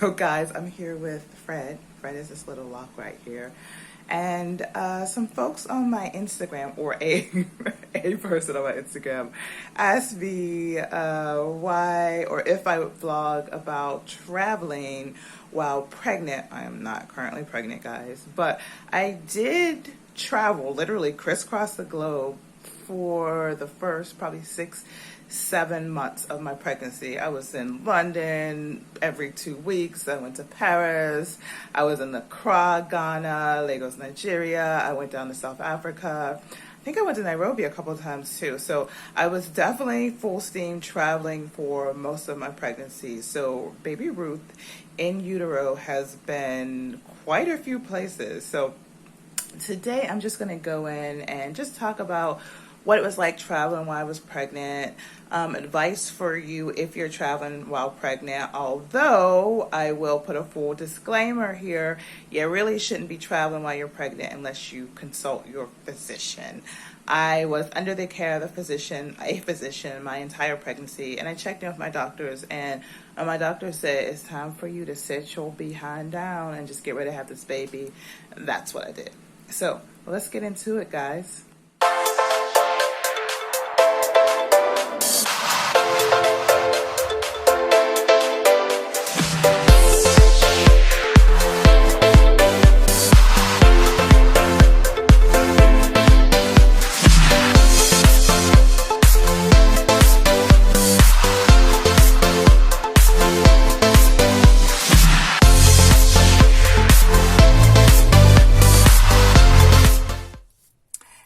So guys, I'm here with Fred. Fred is this little lock right here. And some folks on my Instagram, or a person on my Instagram, asked me why or if I would vlog about traveling while pregnant. I am not currently pregnant, guys, but I did travel, literally crisscross the globe for the first probably 7 months of my pregnancy. I was in London every 2 weeks. I went to Paris. I was in Accra, Ghana, Lagos, Nigeria. I went down to South Africa. I think I went to Nairobi a couple of times too. So I was definitely full steam traveling for most of my pregnancy. So baby Ruth in utero has been quite a few places. So today I'm just going to go in and just talk about what it was like traveling while I was pregnant, advice for you if you're traveling while pregnant, although I will put a full disclaimer here. You really shouldn't be traveling while you're pregnant unless you consult your physician. I was under the care of a physician, my entire pregnancy, and I checked in with my doctors, and my doctor said, it's time for you to sit your behind down and just get ready to have this baby. That's what I did. So let's get into it, guys.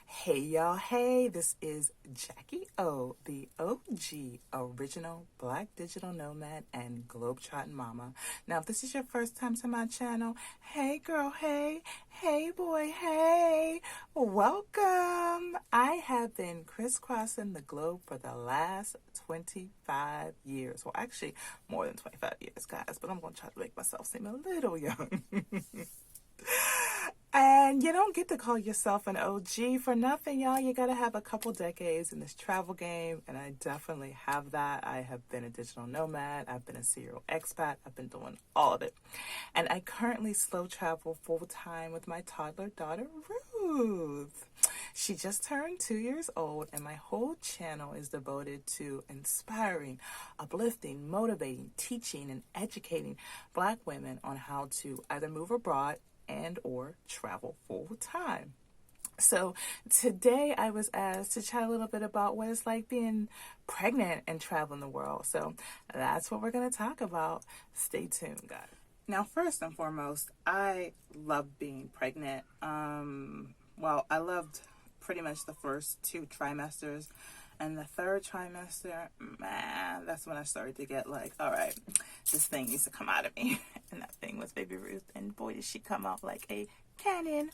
Hey y'all, hey, this is Jackie O, the OG, original Black digital nomad and globetrotting mama. Now, if this is your first time to my channel, hey girl, hey boy, hey, welcome. I have been crisscrossing the globe for the last 25 years. Well, actually, more than 25 years, guys, but I'm going to try to make myself seem a little young. And you don't get to call yourself an OG for nothing, y'all. You got to have a couple decades in this travel game, and I definitely have that. I have been a digital nomad. I've been a serial expat. I've been doing all of it. And I currently slow travel full-time with my toddler daughter, Ruth. She just turned 2 years old, and my whole channel is devoted to inspiring, uplifting, motivating, teaching, and educating Black women on how to either move abroad and or travel full time. So today I was asked to chat a little bit about what it's like being pregnant and traveling the world. So that's what we're going to talk about. Stay tuned, guys. Now, first and foremost, I love being pregnant. Well, I loved pretty much the first 2 trimesters. And the 3rd trimester, man, that's when I started to get like, all right, this thing needs to come out of me. And that thing was baby Ruth. And boy, did she come out like a cannon.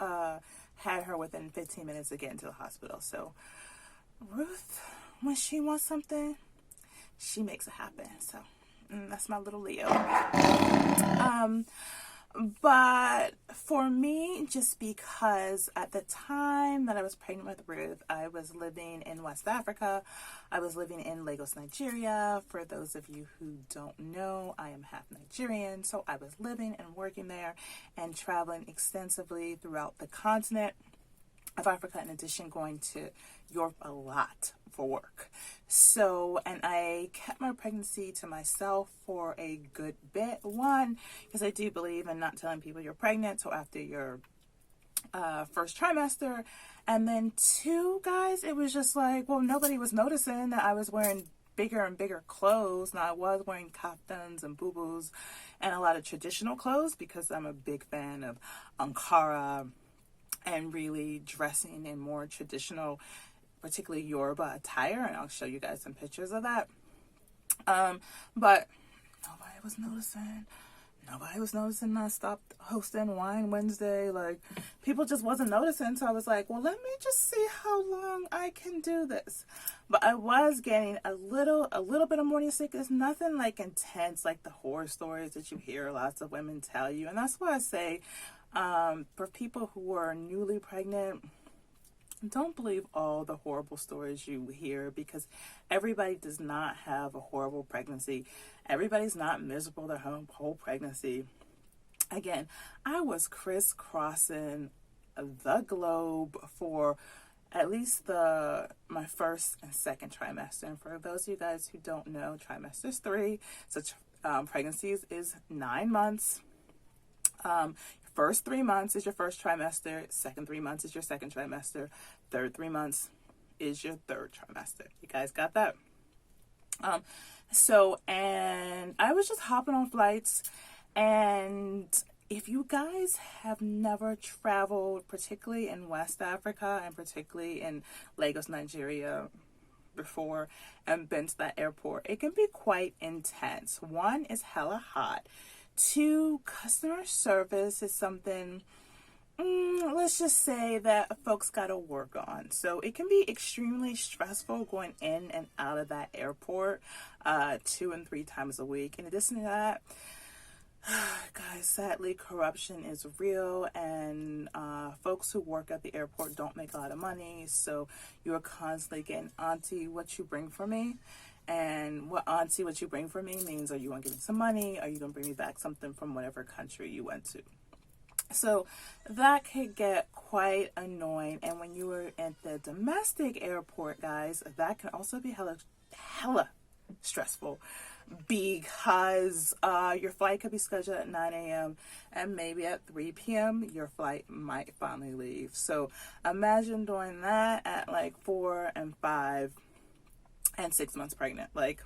Had her within 15 minutes of getting to the hospital. So Ruth, when she wants something, she makes it happen. So that's my little Leo. But for me, just because at the time that I was pregnant with Ruth, I was living in West Africa. I was living in Lagos, Nigeria. For those of you who don't know, I am half Nigerian. So I was living and working there and traveling extensively throughout the continent of Africa, in addition going to Europe a lot for work. So, and I kept my pregnancy to myself for a good bit. One, because I do believe in not telling people you're pregnant till after your first trimester. And then 2, guys, it was just like, well, nobody was noticing that I was wearing bigger and bigger clothes. Now, I was wearing kaftans and boo-boos and a lot of traditional clothes because I'm a big fan of Ankara and really dressing in more traditional, particularly Yoruba attire, and I'll show you guys some pictures of that. But nobody was noticing. I stopped hosting Wine Wednesday. Like, people just wasn't noticing. So I was like, well, let me just see how long I can do this. But I was getting a little bit of morning sickness, nothing like intense, like the horror stories that you hear lots of women tell you. And that's why I say, for people who are newly pregnant, don't believe all the horrible stories you hear, because everybody does not have a horrible pregnancy. Everybody's not miserable their whole pregnancy. Again, I was crisscrossing the globe for at least my first and second trimester. And for those of you guys who don't know, trimester is 3. So pregnancies is 9 months. First 3 months is your first trimester. Second 3 months is your second trimester. Third 3 months is your third trimester. You guys got that? And I was just hopping on flights, and if you guys have never traveled, particularly in West Africa and particularly in Lagos, Nigeria before, and been to that airport, it can be quite intense. 1, it's hella hot. 2, customer service is something, let's just say that folks got to work on. So it can be extremely stressful going in and out of that airport 2 and 3 times a week. In addition to that, guys, sadly, corruption is real, and folks who work at the airport don't make a lot of money, so you're constantly getting, auntie, what you bring for me? And what you bring for me means, are you going to give me some money? Are you going to bring me back something from whatever country you went to? So that could get quite annoying. And when you were at the domestic airport, guys, that can also be hella stressful, because your flight could be scheduled at 9 a.m. and maybe at 3 p.m. your flight might finally leave. So imagine doing that at like 4 and 5 and 6 months pregnant. Like,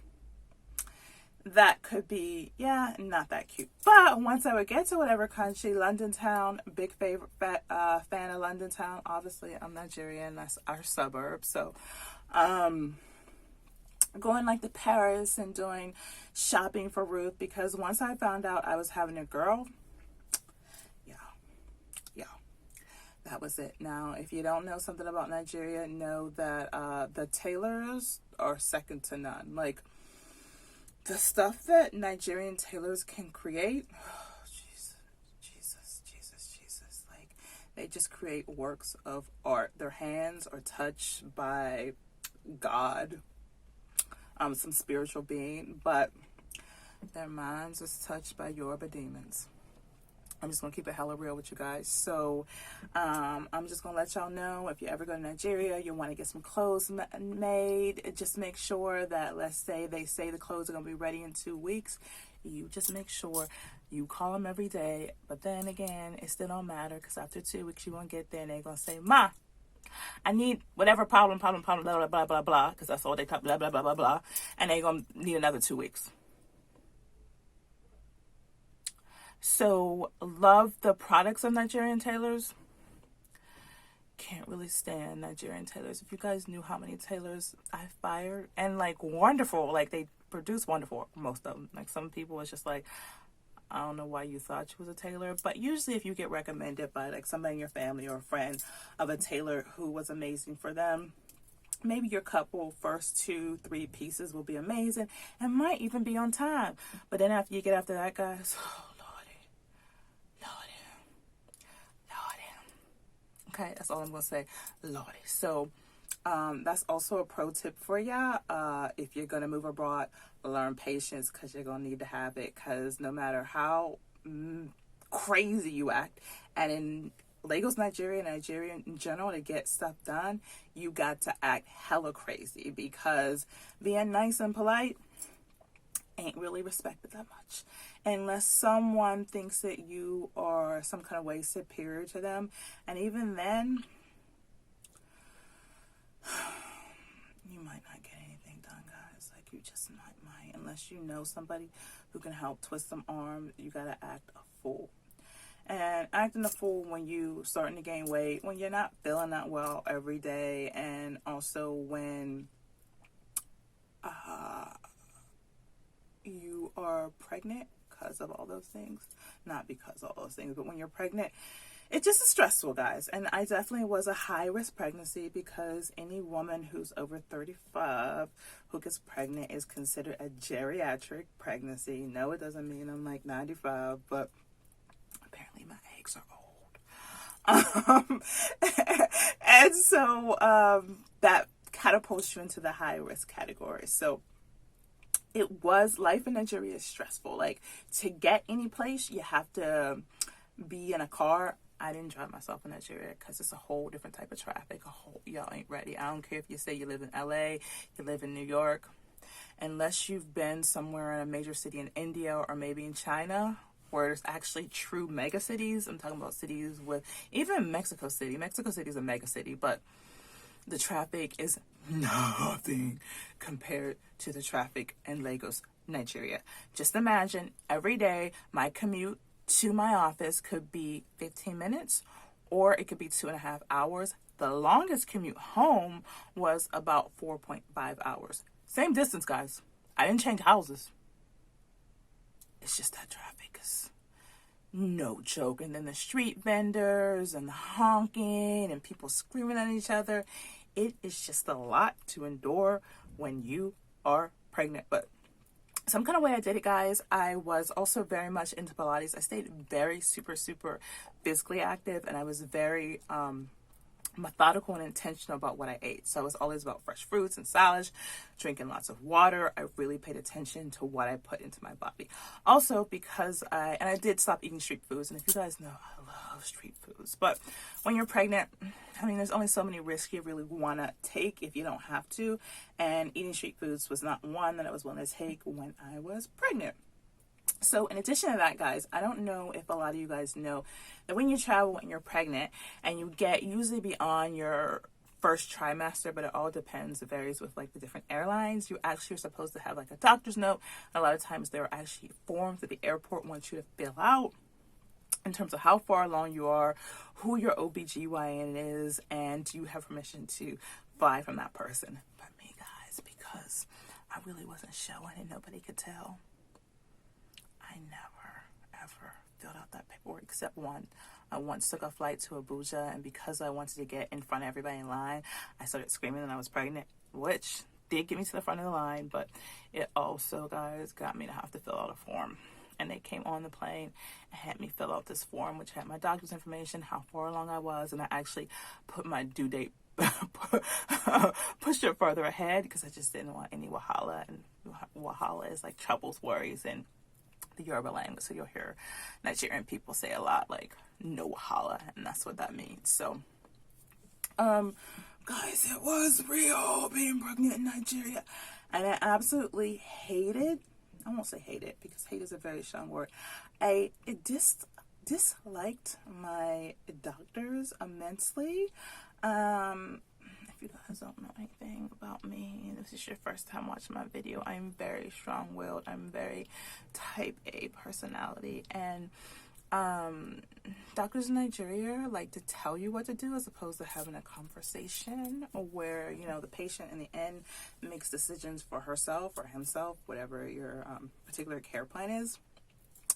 that could be, not that cute. But once I would get to whatever country, London town, big fan of London town. Obviously, I'm Nigerian. That's our suburb. So, going like to Paris and doing shopping for Ruth, because once I found out I was having a girl, that was it. Now, if you don't know something about Nigeria, know that the tailors are second to none. Like, the stuff that Nigerian tailors can create, oh, Jesus. Like, they just create works of art. Their hands are touched by God, some spiritual being, but their minds is touched by Yoruba demons. I'm just going to keep it hella real with you guys. So I'm just going to let y'all know, if you ever go to Nigeria, you want to get some clothes made, just make sure that, let's say they say the clothes are going to be ready in 2 weeks. You just make sure you call them every day. But then again, it still don't matter, because after 2 weeks, you're going to get there and they're going to say, Ma, I need whatever problem, blah, blah, blah, blah, because that's all they talk, blah, blah, blah, blah, blah. And they're going to need another 2 weeks. So, love the products of Nigerian tailors. Can't really stand Nigerian tailors. If you guys knew how many tailors I fired, and like wonderful, like they produce wonderful, most of them. Like some people, it's just like, I don't know why you thought you was a tailor, but usually if you get recommended by like somebody in your family or a friend of a tailor who was amazing for them, maybe your couple first 2-3 pieces will be amazing and might even be on time. But then after you get after that, guys, okay, that's all I'm going to say. Lordy. So, that's also a pro tip for ya. If you're going to move abroad, learn patience, because you're going to need to have it. Because no matter how crazy you act, and in Lagos, Nigeria in general, to get stuff done, you got to act hella crazy, because being nice and polite ain't really respected that much, unless someone thinks that you are some kind of way superior to them. And even then, you might not get anything done, guys. Like, you just might, unless you know somebody who can help twist some arm. You gotta act a fool. And acting a fool when you starting to gain weight, when you're not feeling that well every day, and also when you are pregnant, because of all those things. Not because of all those things, but when you're pregnant, it's just stressful, guys. And I definitely was a high-risk pregnancy, because any woman who's over 35 who gets pregnant is considered a geriatric pregnancy. No, it doesn't mean I'm like 95, but apparently my eggs are old. And so that catapults you into the high risk category. So life in Nigeria is stressful. Like, to get any place, you have to be in a car. I didn't drive myself in Nigeria because it's a whole different type of traffic. Y'all ain't ready. I don't care if you say you live in LA, you live in New York. Unless you've been somewhere in a major city in India or maybe in China, where there's actually true mega cities. I'm talking about cities with, even Mexico City. Mexico City is a mega city, but the traffic is nothing compared to the traffic in Lagos, Nigeria. Just imagine every day my commute to my office could be 15 minutes or it could be 2.5 hours. The longest commute home was about 4.5 hours. Same distance, guys. I didn't change houses. It's just that traffic is no joke. And then the street vendors and the honking and people screaming at each other. It is just a lot to endure when you are pregnant. But some kind of way I did it, guys. I was also very much into Pilates. I stayed very super physically active, and I was very methodical and intentional about what I ate. So it was always about fresh fruits and salads, drinking lots of water. I really paid attention to what I put into my body. Also, because I did stop eating street foods. And if you guys know, I love street foods. But when you're pregnant, I mean, there's only so many risks you really want to take if you don't have to. And eating street foods was not one that I was willing to take when I was pregnant. So in addition to that, guys, I don't know if a lot of you guys know that when you travel when you're pregnant and you get usually beyond your first trimester, but it all depends, it varies with like the different airlines, you actually are supposed to have like a doctor's note. A lot of times there are actually forms that the airport wants you to fill out in terms of how far along you are, who your OBGYN is, and do you have permission to fly from that person. But me, guys, because I really wasn't showing and nobody could tell, I never, ever filled out that paperwork except one. I once took a flight to Abuja, and because I wanted to get in front of everybody in line, I started screaming that I was pregnant, which did get me to the front of the line, but it also, guys, got me to have to fill out a form. And they came on the plane and had me fill out this form, which had my doctor's information, how far along I was, and I actually put my due date, pushed it further ahead because I just didn't want any wahala. And wahala is like troubles, worries, and the Yoruba language. So you'll hear Nigerian people say a lot like no wahala, and that's what that means. So, guys, it was real being pregnant in Nigeria, and I absolutely hated. I won't say hate it because hate is a very strong word. I disliked my doctors immensely. If you guys don't know anything about me, this is your first time watching my video, I'm very strong-willed. I'm very type A personality, and doctors in Nigeria like to tell you what to do as opposed to having a conversation where, you know, the patient in the end makes decisions for herself or himself, whatever your particular care plan is.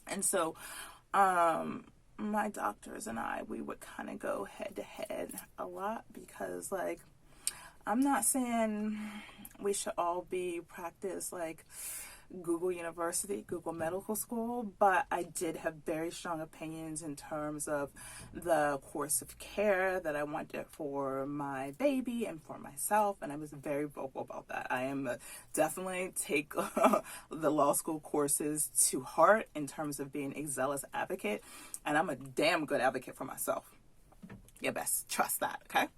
And so my doctors and we would kind of go head to head a lot because, like, I'm not saying we should all practice like Google University, Google Medical School, but I did have very strong opinions in terms of the course of care that I wanted for my baby and for myself, and I was very vocal about that. I am definitely take the law school courses to heart in terms of being a zealous advocate, and I'm a damn good advocate for myself. You best trust that, okay?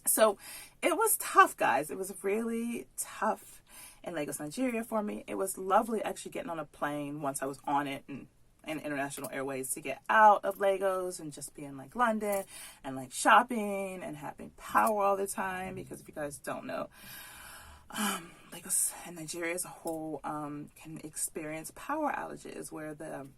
So it was tough, guys. It was really tough in Lagos, Nigeria for me. It was lovely actually getting on a plane once I was on it and International Airways to get out of Lagos and just be in like London and like shopping and having power all the time, because if you guys don't know, Lagos and Nigeria as a whole can experience power outages where the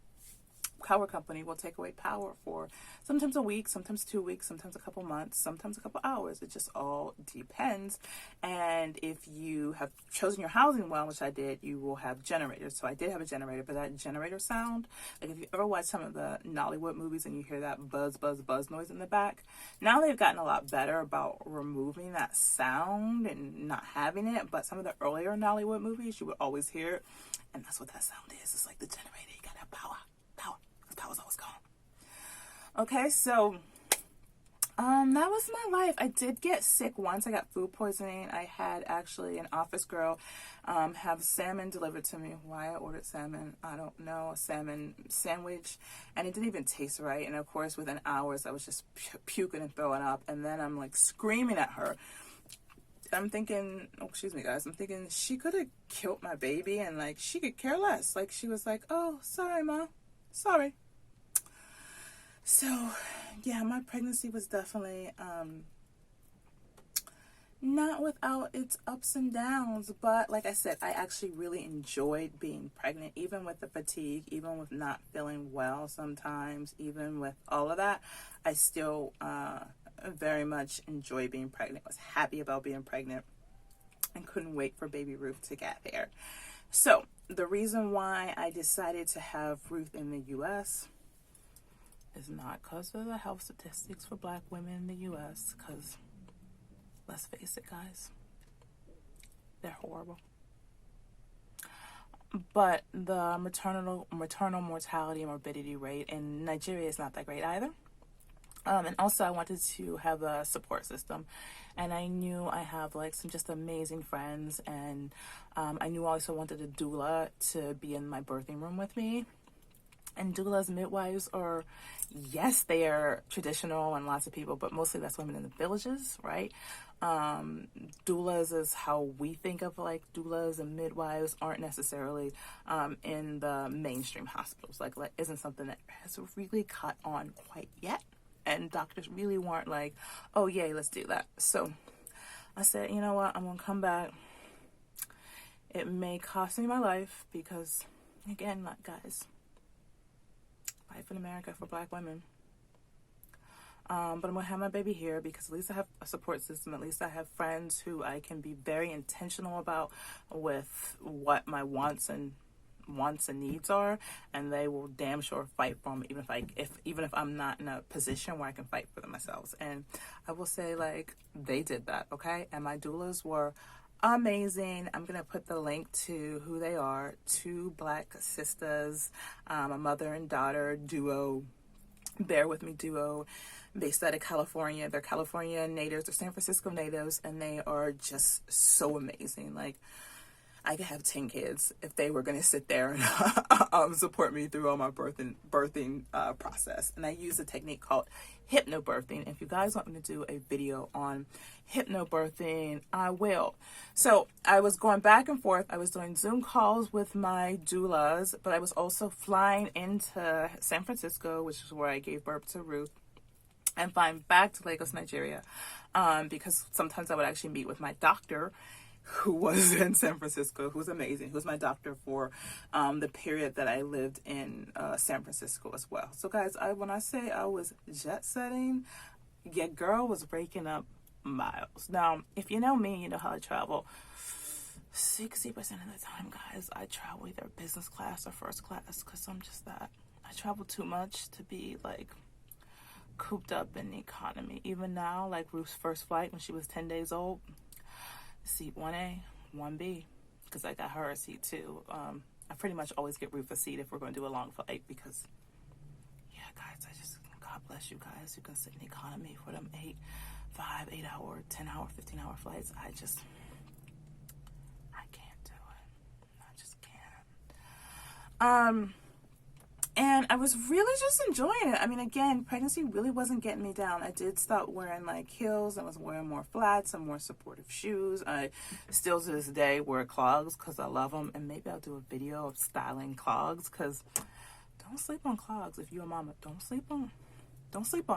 power company will take away power for sometimes a week, sometimes 2 weeks, sometimes a couple months, sometimes a couple hours. It just all depends. And if you have chosen your housing well, which I did, you will have generators. So I did have a generator, but that generator sound, like if you ever watch some of the Nollywood movies and you hear that buzz, buzz, buzz noise in the back, now they've gotten a lot better about removing that sound and not having it. But some of the earlier Nollywood movies, you would always hear it. And that's what that sound is. It's like the generator. You gotta have power. Power's always gone. Okay, so That was my life. I did get sick once. I got food poisoning. I had actually an office girl have salmon delivered to me. Why I ordered salmon, I don't know. A salmon sandwich, and it didn't even taste right. And of course, within hours, I was just puking and throwing up. And then I'm like screaming at her. I'm thinking, oh, excuse me, guys. I'm thinking she could have killed my baby, and like she could care less. Like she was like, "Oh, sorry, Ma, sorry." So, yeah, my pregnancy was definitely not without its ups and downs. But like I said, I actually really enjoyed being pregnant, even with the fatigue, even with not feeling well sometimes, even with all of that. I still very much enjoy being pregnant. Was happy about being pregnant and couldn't wait for baby Ruth to get there. So the reason why I decided to have Ruth in the U.S. is not because of the health statistics for black women in the U.S., because let's face it, guys, they're horrible. But the maternal mortality and morbidity rate in Nigeria is not that great either. And also I wanted to have a support system, and I knew I have like some just amazing friends, and I knew I also wanted a doula to be in my birthing room with me. And doulas, midwives are, yes, they are traditional and lots of people, but mostly that's women in the villages, right? Doulas is how we think of like doulas, and midwives aren't necessarily in the mainstream hospitals. Like isn't something that has really caught on quite yet. And doctors really weren't like, oh, yay, let's do that. So I said, you know what? I'm going to come back. It may cost me my life because, again, guys, life in America for black women. But I'm going to have my baby here because at least I have a support system. At least I have friends who I can be very intentional about with what my wants and needs are, and they will damn sure fight for me, even if I'm not in a position where I can fight for them myself. And I will say, like, they did that, okay? And my doulas were amazing. I'm gonna put the link to who they are. Two black sisters, a mother and daughter duo, bear with me duo, based out of California. They're California natives, they're San Francisco natives, and they are just so amazing. Like, I could have 10 kids if they were going to sit there and support me through all my birthing process. And I use a technique called hypnobirthing. If you guys want me to do a video on hypnobirthing, I will. So I was going back and forth. I was doing Zoom calls with my doulas, but I was also flying into San Francisco, which is where I gave birth to Ruth, and flying back to Lagos, Nigeria, because sometimes I would actually meet with my doctor, who was in San Francisco, who was amazing, who was my doctor for the period that I lived in San Francisco as well. So guys, when I say I was jet setting, your girl was breaking up miles. Now, if you know me, you know how I travel. 60% of the time, guys, I travel either business class or first class, because I'm just that. I travel too much to be like cooped up in the economy. Even now, like Ruth's first flight when she was 10 days old, seat 1A, 1B, because I got her a seat too. I pretty much always get Ruth a seat if we're going to do a long flight because, yeah, guys, God bless you guys who can sit in the economy for them 8 hour, 10 hour, 15 hour flights. I can't do it. I just can't. And I was really just enjoying it. I mean, again, pregnancy really wasn't getting me down. I did stop wearing like heels. I was wearing more flats and more supportive shoes. I still to this day wear clogs because I love them. And maybe I'll do a video of styling clogs, because don't sleep on clogs. If you're a mama, don't sleep on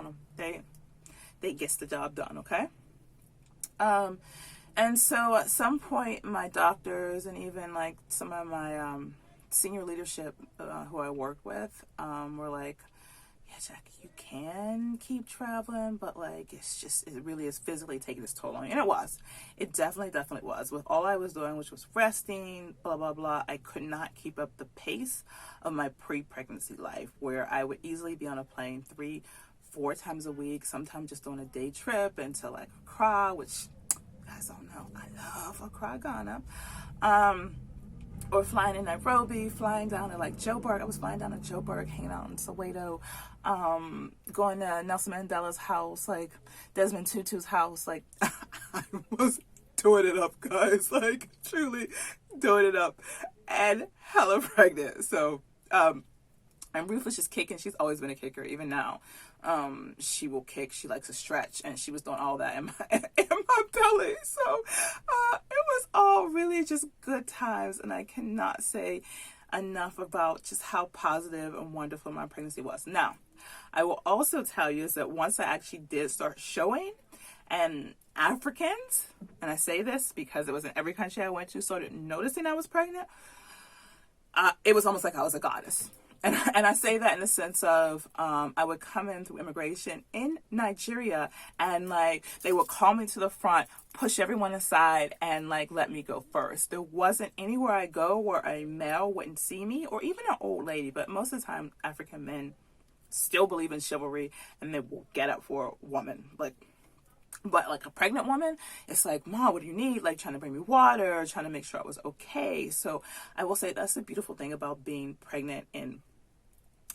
them. They gets the job done, okay? And so at some point, my doctors and even like some of my senior leadership who I work with were like, yeah, Jackie, you can keep traveling, but like it really is physically taking its toll on you. And it definitely was. With all I was doing, which was resting, blah blah blah, I could not keep up the pace of my pre-pregnancy life, where I would easily be on a plane 3-4 times a week, sometimes just on a day trip into like Accra, which you guys don't know, I love Accra, Ghana. or flying in Nairobi, flying down to like Joburg. I was flying down to Joburg, hanging out in Soweto, going to Nelson Mandela's house, like Desmond Tutu's house. Like I was doing it up, guys. Like truly doing it up, and hella pregnant. So, and Ruth was just kicking. She's always been a kicker, even now. She will kick. She likes to stretch, and she was doing all that in my belly. So it was all really just good times, and I cannot say enough about just how positive and wonderful my pregnancy was. Now, I will also tell you is that once I actually did start showing, and Africans, and I say this because it was in every country I went to, started noticing I was pregnant, it was almost like I was a goddess. And I say that in the sense of I would come in through immigration in Nigeria, and like they would call me to the front, push everyone aside, and like let me go first. There wasn't anywhere I go where a male wouldn't see me, or even an old lady. But most of the time, African men still believe in chivalry, and they will get up for a woman. But like a pregnant woman, it's like, Mom, what do you need? Like trying to bring me water, trying to make sure I was okay. So I will say that's the beautiful thing about being pregnant in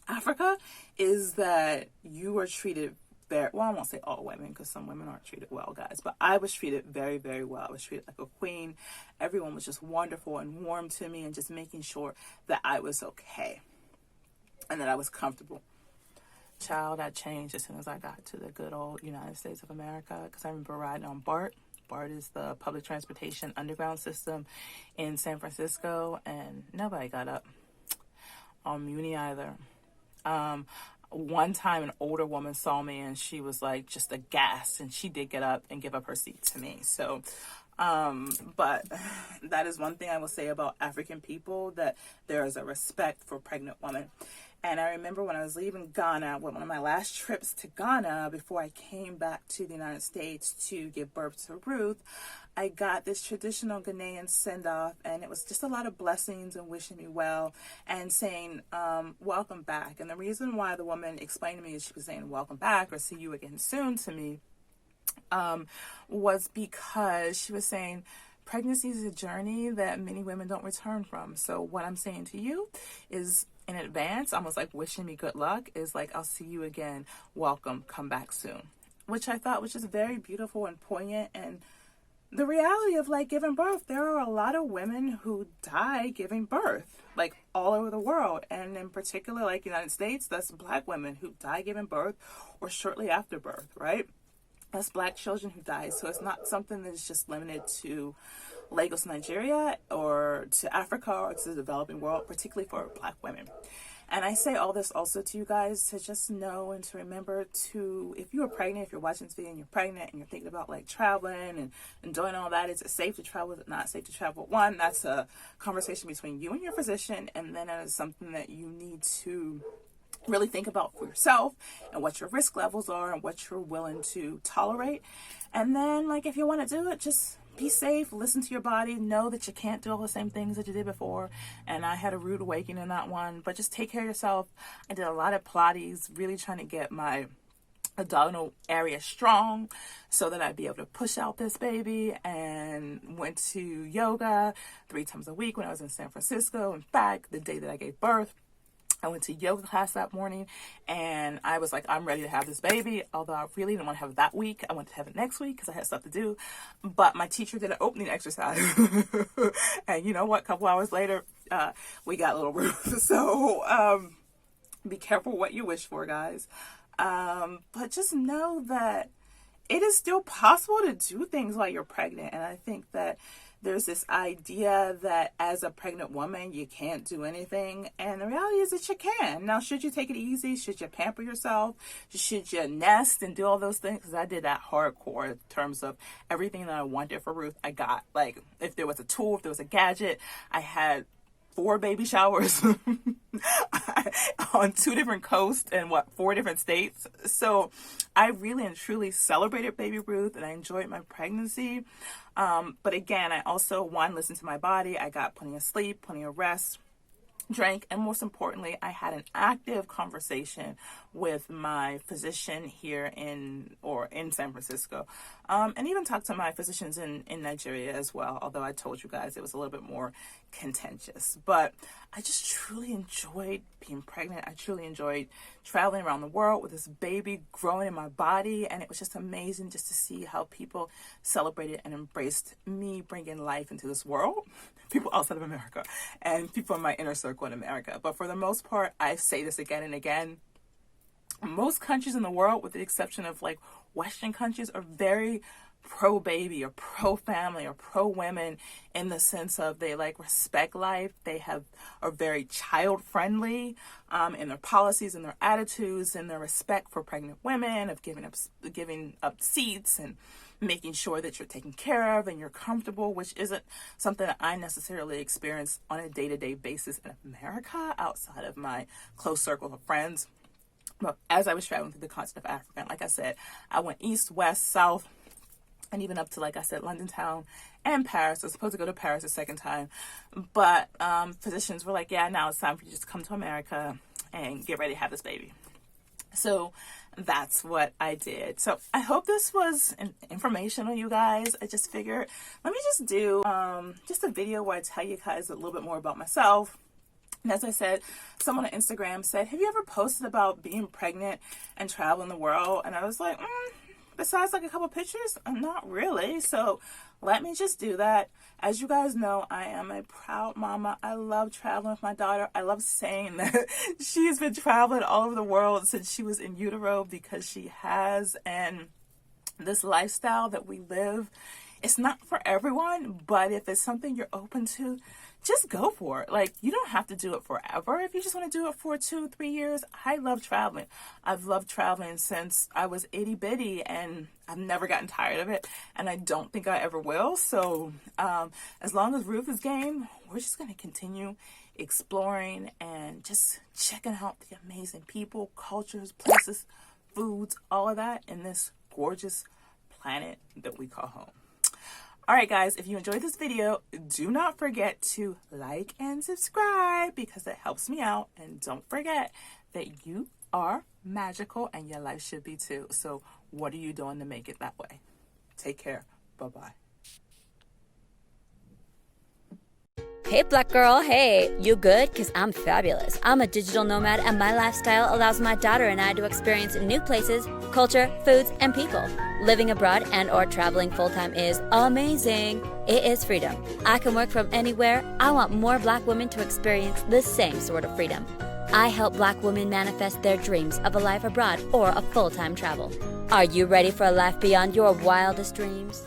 Africa, is that you are treated very well. I won't say all women, because some women aren't treated well, guys, but I was treated very, very well. I was treated like a queen. Everyone was just wonderful and warm to me, and just making sure that I was okay and that I was comfortable. Child, that changed as soon as I got to the good old United States of America, because I remember riding on BART. BART is the public transportation underground system in San Francisco, and nobody got up on Muni either. One time an older woman saw me, and she was like just aghast, and she did get up and give up her seat to me. So but that is one thing I will say about African people, that there is a respect for pregnant women. And I remember when I was leaving Ghana, one of my last trips to Ghana before I came back to the United States to give birth to Ruth, I got this traditional Ghanaian send-off, and it was just a lot of blessings and wishing me well and saying, welcome back. And the reason why the woman explained to me is she was saying welcome back or see you again soon to me, was because she was saying pregnancy is a journey that many women don't return from. So what I'm saying to you is, in advance, almost like wishing me good luck, is like, I'll see you again, welcome, come back soon. Which I thought was just very beautiful and poignant. And the reality of like giving birth, there are a lot of women who die giving birth, like all over the world. And in particular, like United States, that's Black women who die giving birth or shortly after birth, right? That's Black children who die. So it's not something that's just limited to Lagos, Nigeria, or to Africa, or to the developing world, particularly for Black women. And I say all this also to you guys to just know and to remember to, if you are pregnant, if you're watching this video and you're pregnant and you're thinking about like traveling and doing all that, is it safe to travel? Is it not safe to travel? One, that's a conversation between you and your physician, and then that is something that you need to really think about for yourself and what your risk levels are and what you're willing to tolerate. And then, like, if you want to do it, just be safe, listen to your body, know that you can't do all the same things that you did before. And I had a rude awakening in that one, but just take care of yourself. I did a lot of Pilates, really trying to get my abdominal area strong so that I'd be able to push out this baby, and went to yoga 3 times a week when I was in San Francisco. In fact, the day that I gave birth, I went to yoga class that morning, and I was like, I'm ready to have this baby. Although I really didn't want to have it that week. I wanted to have it next week because I had stuff to do. But my teacher did an opening exercise. And you know what? A couple hours later, we got little Ruth. So be careful what you wish for, guys. But just know that it is still possible to do things while you're pregnant. And I think that there's this idea that as a pregnant woman, you can't do anything. And the reality is that you can. Now, should you take it easy? Should you pamper yourself? Should you nest and do all those things? Because I did that hardcore in terms of everything that I wanted for Ruth, I got. Like, if there was a tool, if there was a gadget, I had 4 baby showers on 2 different coasts and 4 different states. So I really and truly celebrated baby Ruth, and I enjoyed my pregnancy. But again, I also, listened to my body. I got plenty of sleep, plenty of rest. drank, and most importantly, I had an active conversation with my physician here in San Francisco, and even talked to my physicians in Nigeria as well, although I told you guys it was a little bit more contentious. But I just truly enjoyed being pregnant. I truly enjoyed traveling around the world with this baby growing in my body, and it was just amazing just to see how people celebrated and embraced me bringing life into this world, people outside of America and people in my inner circle in America. But for the most part, I say this again and again, most countries in the world, with the exception of like Western countries, are very pro-baby or pro-family or pro-women, in the sense of they like respect life. They are very child-friendly in their policies and their attitudes and their respect for pregnant women, of giving up seats and making sure that you're taken care of and you're comfortable, which isn't something that I necessarily experience on a day-to-day basis in America outside of my close circle of friends. But as I was traveling through the continent of Africa, like I said, I went east, west, south, and even up to, like I said, London town and Paris. I was supposed to go to Paris a second time, but physicians were like, yeah, now it's time for you just to come to America and get ready to have this baby. So that's what I did. So I hope this was informational, you guys. I just figured, let me just do just a video where I tell you guys a little bit more about myself. And as I said, someone on Instagram said, have you ever posted about being pregnant and traveling the world? And I was like, besides like a couple pictures, not really. So let me just do that. As you guys know, I am a proud mama. I love traveling with my daughter. I love saying that she's been traveling all over the world since she was in utero, because she has. And this lifestyle that we live, it's not for everyone, but if it's something you're open to, just go for it. Like, you don't have to do it forever. If you just want to do it for 2-3 years, I love traveling. I've loved traveling since I was itty bitty, and I've never gotten tired of it, and I don't think I ever will. So as long as Ruth is game, we're just going to continue exploring and just checking out the amazing people, cultures, places, foods, all of that in this gorgeous planet that we call home. All right, guys, if you enjoyed this video, do not forget to like and subscribe, because it helps me out. And don't forget that you are magical and your life should be too. So what are you doing to make it that way? Take care. Bye-bye. Hey, black girl, hey, you good? Because I'm fabulous. I'm a digital nomad, and my lifestyle allows my daughter and I to experience new places, culture, foods, and people. Living abroad and or traveling full-time is amazing. It is freedom. I can work from anywhere. I want more black women to experience the same sort of freedom. I help black women manifest their dreams of a life abroad or a full-time travel. Are you ready for a life beyond your wildest dreams?